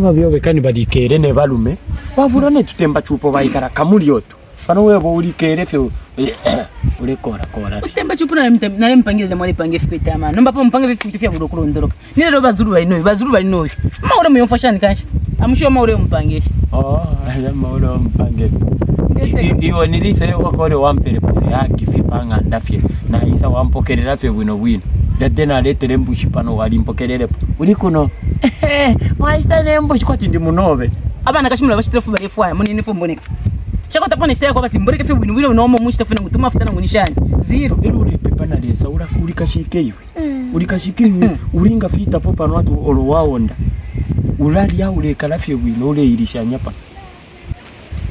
Babyo bekani badikere ne balume wabura ne tutemba chupo bayikara kamuli oto kano webo ulikere fe ule kora tutemba chupo na mpangile na mwali pange fipeta ama nomba po mpange fifitu fya kudokuro ndoroka nile ro bazuru bali no maure muyomfashani kanshi amusho maure mpange ya maure mpange iyo nilise wakore wampere pufi yaki fipanga ndafye na isa wampokerera fe bwino dadena letere mbushi pano wali mpokerere uli kuno waisa ne mbushi kwati ndi munobe abana kashimula bashitrefu bali fwa munini fo mboneka chako tapone chitaya kwa kati mboreke fe bwino nomo mushita funa ngutuma afutana ngunishani zero uri pepa na lesa ura kuri kashikeyo uri kashikeyo uringa fita popa no watu olo waonda ulali ya ule kalafye bwino ule ilishanya pa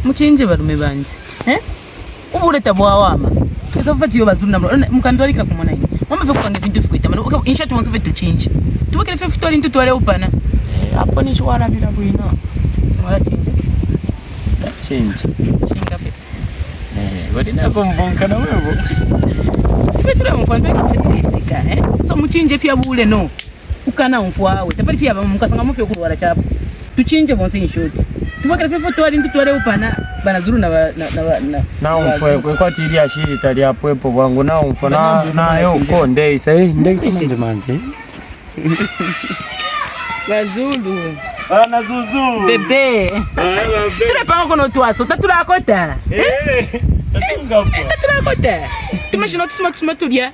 muchinje barume banje ubure tabwa wama kesa fati yo bazuru namro mukandwali kila kumona ini mama fe kupange vintu fikuita mana okay insha tumanzo fe tuchinje tubakele fe fitori ntu twale upana hapo ni shwala bila bwino wala change shinga fe wadi na bombonka na wewe fetura mfando ikifika so muchinje fya bule no ukana mfwawe tapali fya mukasanga mufye kulwala chapo tuchinje bonse inshoti tubakele fe fitori ntu twale upana Bana Zulu na umfwe kwati ili ashiri tali hapo bwangu na umfwa na yo konde isa ndege manje Bana Zulu bebe tulepa kono twaso tatula kota tatunga po tatula kota tumashino tusuma tulia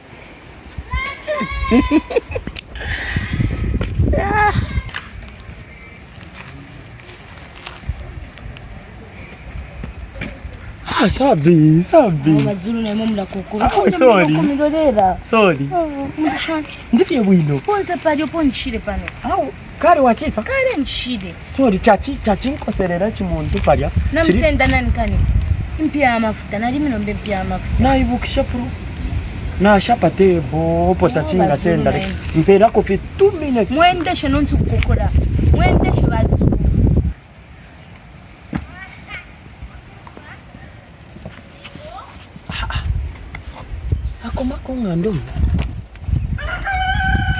sabi Bana Zulu na mumla kokoro sorry mushani ndiye bwino ponza pali ponchire pano kare wachisa kare nchide sorry chachi nkoserera chimuntu palya namsenda nani kani impia mafuta na limino mbempia mafuta na ibukisha pro na shapate bopo tachinga tenda mpera ko fi 2 minutes mwendeshe nontu kokora mwendeshe bazu akoma kongando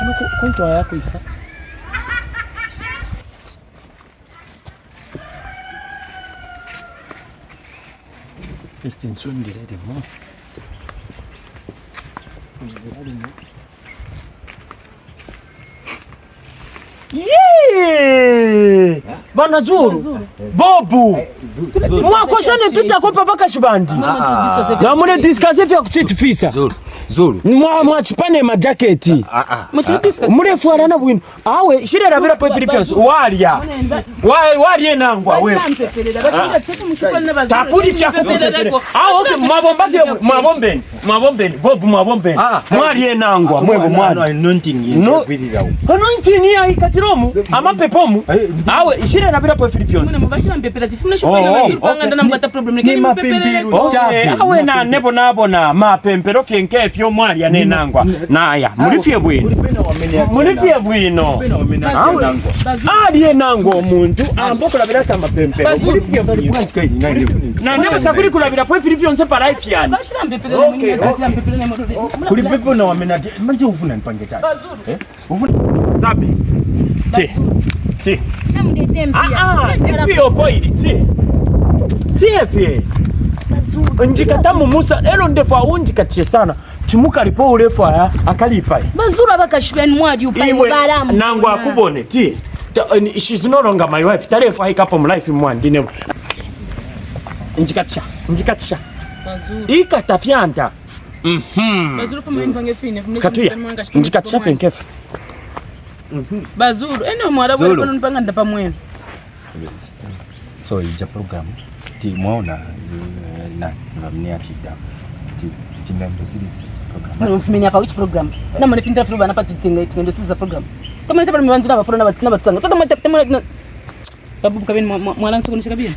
ano konto yako isa extension direde mo yeah Bana Zulu bobu mwakoshane tutakopa paka shibandi na mune discuss vya kuchitifisa Zulu mwachipane majaketi mrefu arana bwino awe shirera bila po Philippines walie nangwa wewe tapudi vya kupeleka okay mwabombeni bobu mwabombeni mwalie nangwa mwego mwana anointing ya ikatiromu amapepomu awe shirera bila po Philippines mbachira mpepera tifuna shukana Bazulu panganda namukata problem ni mapemberu chape awe na nebo nabona mapempero fyenke fyo mwali anenangwa naya mulifye bwino aliye nango omuntu ambokola birata mapempero mulifye bwino na nebo takuli kulabira po Philippines nse para life yani bachira mpepera na modode kuli pepo na wamena manje ufuna nipange chake ufuna sabi ti Pio foili tie njikata mumusa elo ndefa unjikatie sana chimuka lipo urefu aya akalipa Bazulu abakashibeni mwadi upai baramu nangu akubone she's no longer my wife tarefu haikapo mlife mwandi ne njikatisha Bazulu ikatafyanda Bazulu fumeni pange fine njikatisha fenkefu Bazulu eno mwarabu kono nipanga ndapa mwenu so ija program ti mwaona na ngamnia chida ti ngando series program mfumeni hapa which program na mwana fintra furu bana pa ngando series program kama nitapa mwanzo na bafura na batanga tota mwana babu kabeni mwana nsukunisha kabeni